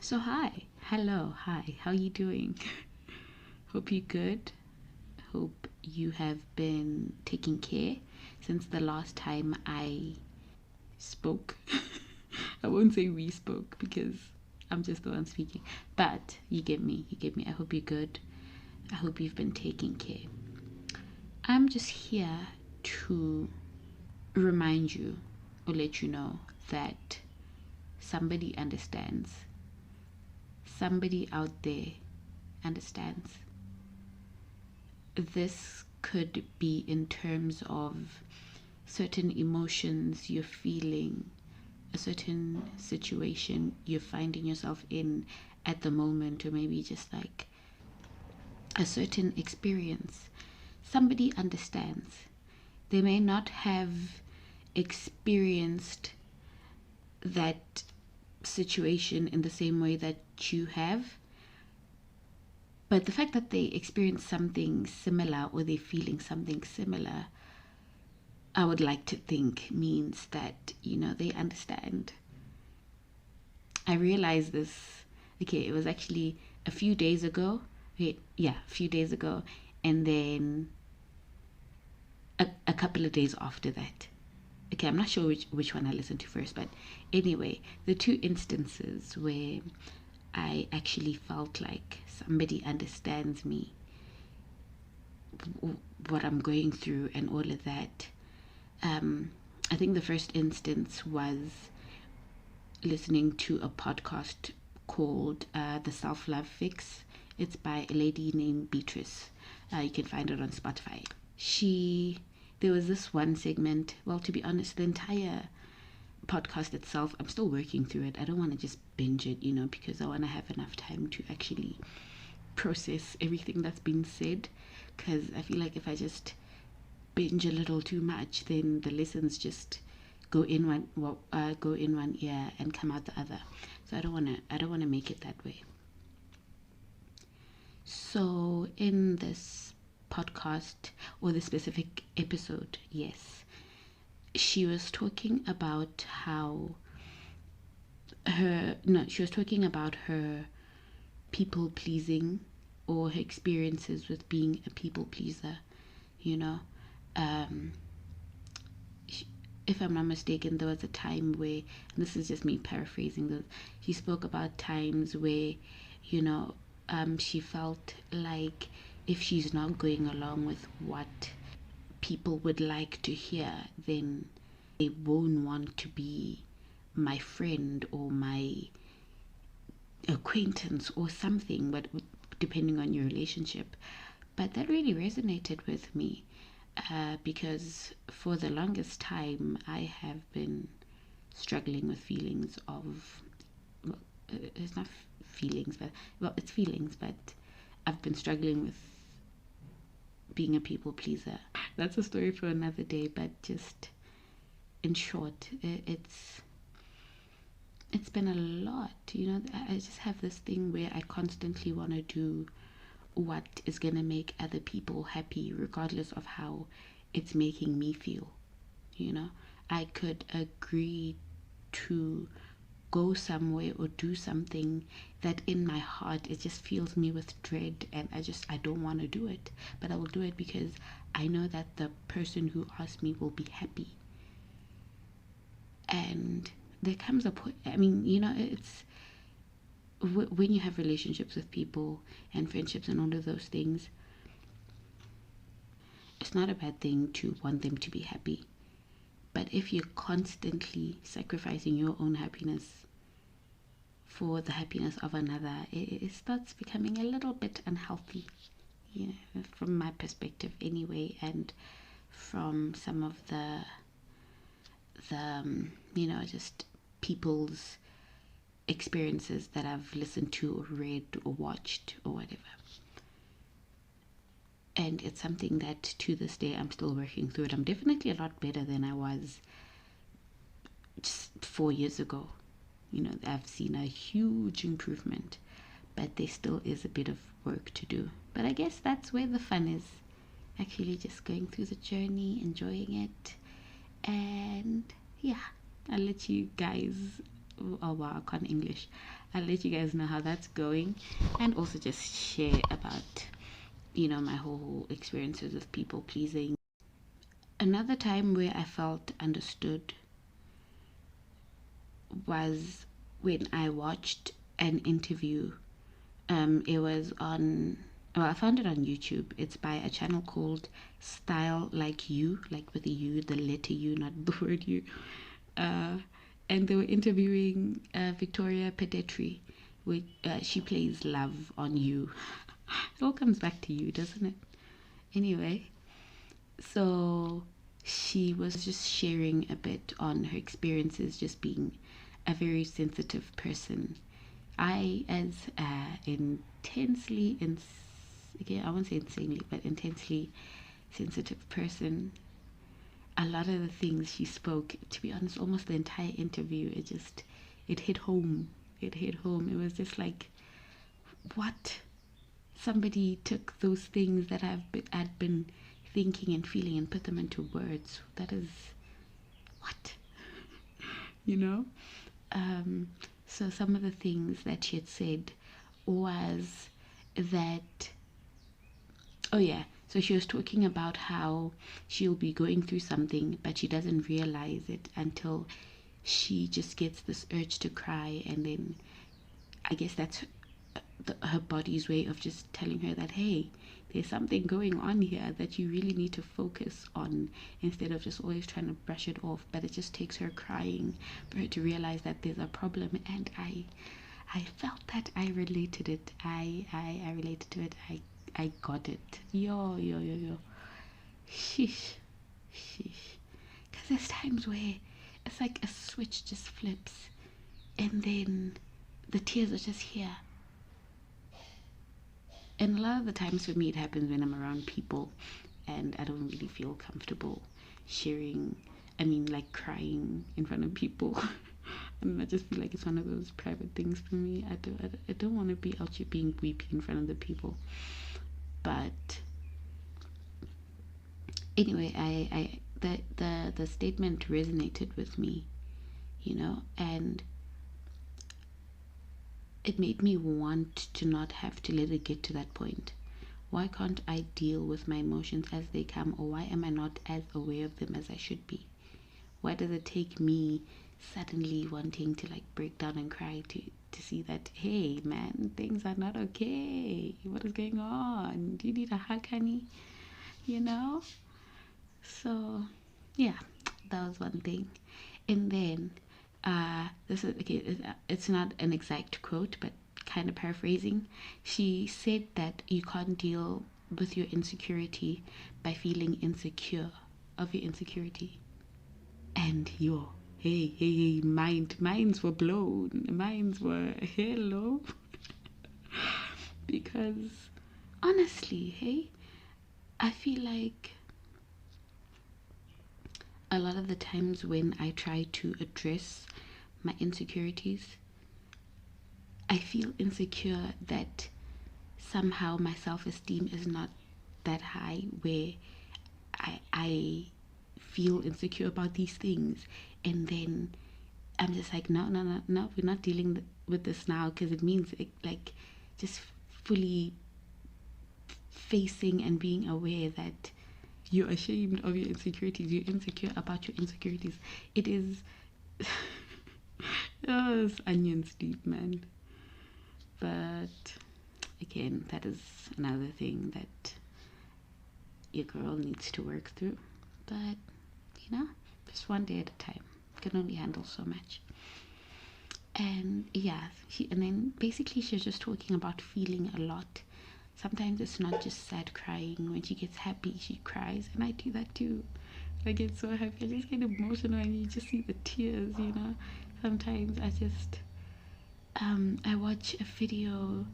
So hi, how you doing? Hope you're good. Hope you have been taking care since the last time I spoke. I won't say we spoke because I'm just the one speaking. But you get me. I hope you're good. I hope you've been taking care. I'm just here to remind you or let you know that somebody understands. Somebody out there understands. This could be in terms of certain emotions you're feeling, a certain situation you're finding yourself in at the moment, or maybe just like a certain experience. Somebody understands. They may not have experienced that situation in the same way that you have, but the fact that they experience something similar or they're feeling something similar, I would like to think means that, they understand. I realized this, okay, it was actually a few days ago. Okay, yeah, a few days ago. And then a couple of days after that. Okay, I'm not sure which one I listened to first, but anyway, the two instances where I actually felt like somebody understands me, what I'm going through, and all of that. I think the first instance was listening to a podcast called The Self Love Fix. It's by a lady named Beatrice. You can find it on Spotify. There was this one segment, well, to be honest, the entire podcast itself, I'm still working through it. I don't want to just binge it, because I want to have enough time to actually process everything that's been said. Because I feel like if I just binge a little too much, then the lessons just go in one ear and come out the other. So I don't want to make it that way. So in this podcast, or the specific episode, yes, she was talking about she was talking about her people pleasing, or her experiences with being a people pleaser. If I'm not mistaken, there was a time where, and this is just me paraphrasing, she spoke about times where, she felt like if she's not going along with what people would like to hear, then they won't want to be my friend or my acquaintance or something, but depending on your relationship. But that really resonated with me. Because for the longest time I have been struggling with feelings of, well, it's not feelings, but, well, it's feelings, but I've been struggling with being a people pleaser. That's a story for another day, but just in short, it's been a lot. I just have this thing where I constantly want to do what is going to make other people happy, regardless of how it's making me feel. I could agree to go somewhere or do something that in my heart it just fills me with dread, and I don't want to do it, but I will do it because I know that the person who asked me will be happy. And there comes a point, it's when you have relationships with people and friendships and all of those things, it's not a bad thing to want them to be happy. But if you're constantly sacrificing your own happiness for the happiness of another, it starts becoming a little bit unhealthy, from my perspective anyway, and from some of the just people's experiences that I've listened to or read or watched or whatever. And it's something that to this day I'm still working through it. I'm definitely a lot better than I was just 4 years ago. I've seen a huge improvement, but there still is a bit of work to do. But I guess that's where the fun is. Actually just going through the journey, enjoying it. And yeah, I'll let you guys, oh wow, I can't English. I'll let you guys know how that's going, and also just share about, my whole experiences with people pleasing. Another time where I felt understood was when I watched an interview. It was on, well, I found it on YouTube. It's by a channel called Style Like You, like with the U, the letter U, not the word U. Uh, and they were interviewing Victoria Pedetri. She plays Love on You. It all comes back to you, doesn't it? Anyway, so she was just sharing a bit on her experiences just being a very sensitive person. I, as okay, I won't say insanely, but intensely sensitive person, a lot of the things she spoke, to be honest, almost the entire interview, it hit home. It hit home. It was just like, what? Somebody took those things that I'd been thinking and feeling and put them into words. That is, what? You know? So some of the things that she had said was that, oh yeah, so she was talking about how she'll be going through something, but she doesn't realize it until she just gets this urge to cry, and then I guess that's her body's way of just telling her that, hey, there's something going on here that you really need to focus on, instead of just always trying to brush it off. But it just takes her crying for her to realize that there's a problem. And I felt that I related it. I related to it. I got it. Yo. Sheesh. Sheesh. Because there's times where it's like a switch just flips, and then the tears are just here. And a lot of the times for me, it happens when I'm around people and I don't really feel comfortable sharing, like crying in front of people. And I just feel like it's one of those private things for me. I don't want to be out here being weepy in front of the people. But anyway, the statement resonated with me, and it made me want to not have to let it get to that point. Why can't I deal with my emotions as they come, or why am I not as aware of them as I should be? Why does it take me suddenly wanting to like break down and cry to see that, hey man, things are not okay? What is going on? Do you need a hug, honey? So yeah, that was one thing. And then this is okay, it's not an exact quote, but kind of paraphrasing. She said that you can't deal with your insecurity by feeling insecure of your insecurity. And hey, minds were blown. Minds were hello. Because honestly, hey, I feel like a lot of the times when I try to address my insecurities, I feel insecure that somehow my self-esteem is not that high, where I feel insecure about these things, and then I'm just like, no, we're not dealing with this now, because it means like just fully facing and being aware that you're ashamed of your insecurities, you're insecure about your insecurities. It is oh, it's onions deep, man. But again, that is another thing that your girl needs to work through. But just one day at a time. Can only handle so much. And yeah, and then basically she's just talking about feeling a lot. Sometimes it's not just sad crying. When she gets happy, she cries, and I do that too. I get so happy, I just get emotional, and you just see the tears. Sometimes I just I watch a video,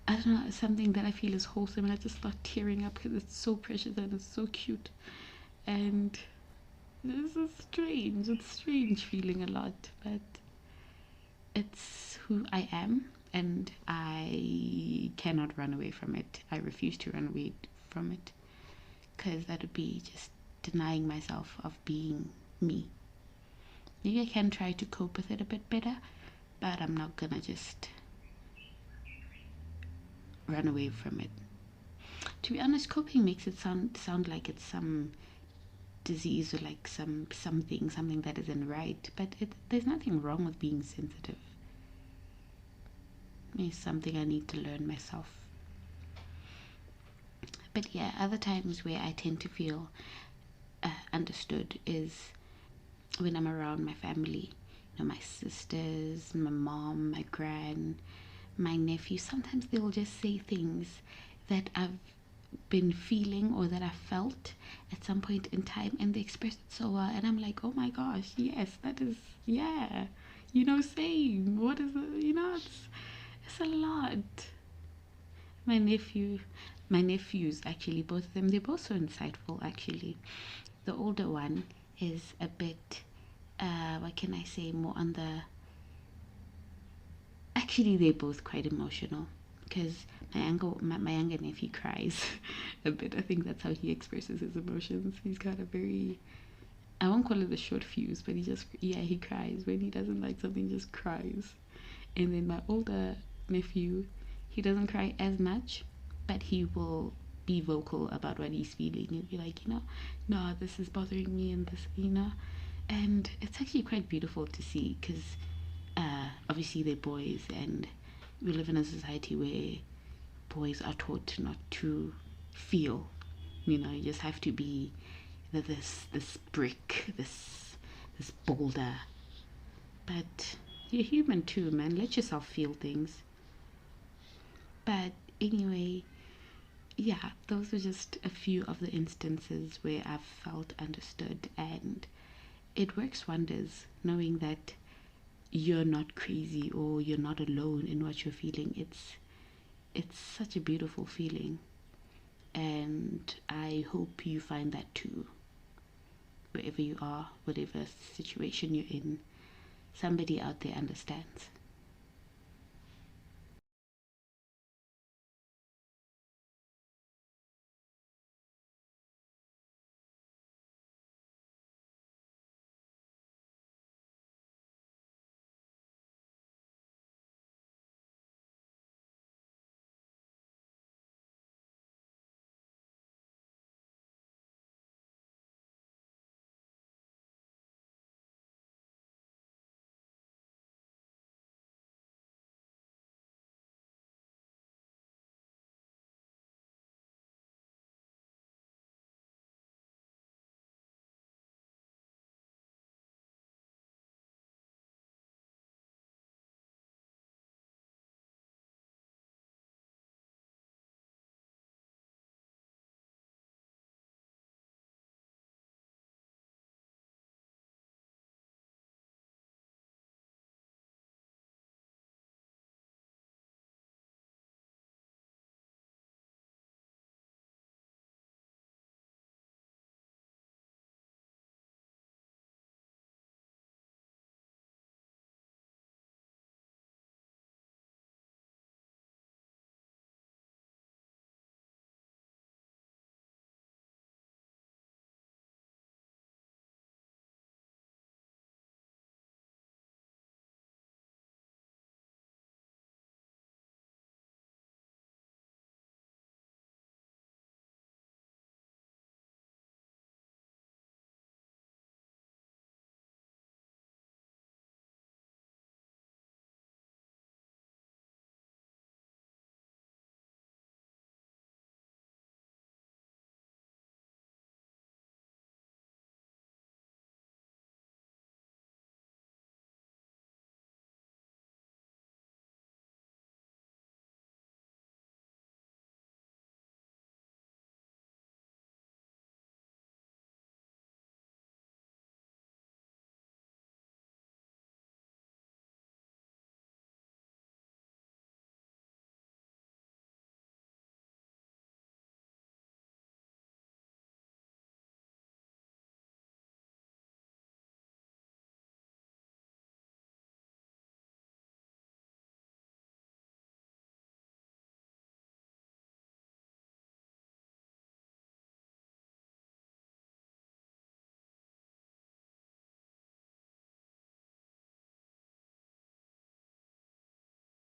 I don't know, something that I feel is wholesome, and I just start tearing up because it's so precious and it's so cute. And this is strange. It's strange feeling a lot, but it's who I am, and I cannot run away from it. I refuse to run away from it, because that would be just denying myself of being me. Maybe I can try to cope with it a bit better, but I'm not gonna just run away from it. To be honest, coping makes it sound like it's some disease or like something that isn't right. But there's nothing wrong with being sensitive. It's something I need to learn myself. But yeah, other times where I tend to feel understood is when I'm around my family. You know, my sisters, my mom, my gran, my nephew. Sometimes they'll just say things that I've been feeling or that I felt at some point in time, and they express it so well, and I'm like, oh my gosh, yes, that is, yeah, same. What is it? It's a lot. My nephews, actually, both of them, they're both so insightful. Actually, the older one is a bit, what can I say, more on the, actually they're both quite emotional, because my younger nephew cries a bit. I think that's how he expresses his emotions. He's got a very, I won't call it a short fuse, but he cries when he doesn't like something, just cries. And then my older nephew, he doesn't cry as much, but he will be vocal about what he's feeling. He'll be like, no, this is bothering me, and this. And it's actually quite beautiful to see, because obviously they're boys, and we live in a society where boys are taught not to feel. You just have to be this brick, this boulder. But you're human too, man. Let yourself feel things. But anyway, yeah, those are just a few of the instances where I've felt understood, and it works wonders knowing that you're not crazy or you're not alone in what you're feeling. It's such a beautiful feeling, and I hope you find that too. Wherever you are, whatever situation you're in, somebody out there understands.